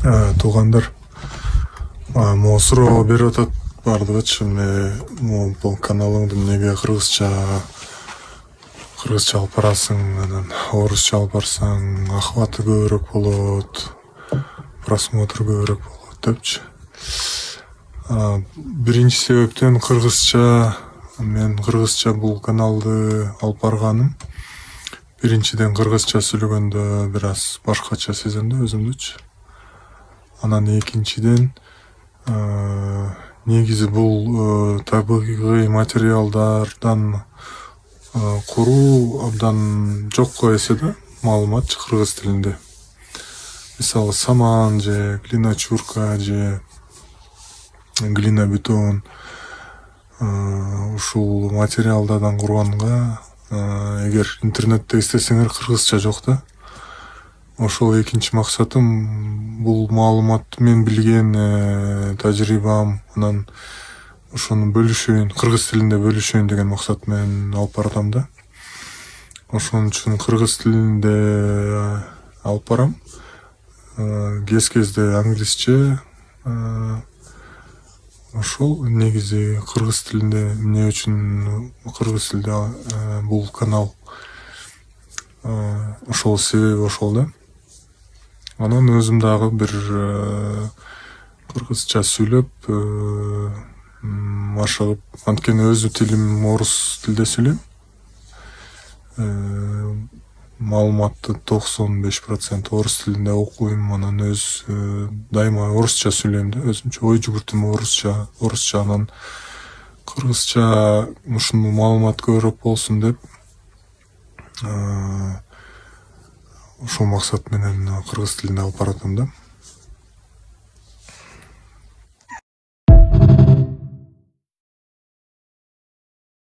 Туугандар, могу суроо берип атат баардыгычы. Бул каналыңды эмнеге кыргызча алып барасың, анан орусча алып барсаң охваты көбүрөөк болот, просмотр көбүрөөк болот депчи. Биринчи себептен мен кыргызча бул каналды алып барганым. Биринчиден кыргызча сүйлөгөндө бир аз башкача сезем да өзүмдүчү. Анан экинчиден негизи бул табигый материалдардан куруу абдан жокко эсе да маалыматчы кыргыз тилинде. Мисалы саман же глиночурка же глинобетон ушул материалдардан курганга эгер интернетте издесеңер кыргызча жок да. Ошол экинчи максатым бул маалыматты мен билген тажрыйбам, анан ошону бөлүшөйүн, кыргыз тилинде бөлүшөйүн деген максат менен алып баратам да. Ошон үчүн кыргыз тилинде алып барам. Кезде англисче. Ошол негизи кыргыз тилинде эмне үчүн кыргыз тилде бул канал ошол себеби ошол да. Анан өзүм дагы бир кыргызча сүйлөп машыгып, анткени өзү тилим орус тилде сүйлөйм. Маалыматты 95% орус тилинде окуйм, анан дайыма орусча сүйлөйм да, өзүмчө ой жүгүртүм орусча, анан кыргызча ушуну маалымат көбүрөөк болсун деп ошол максат менен кыргыз тилинде алып баратам да.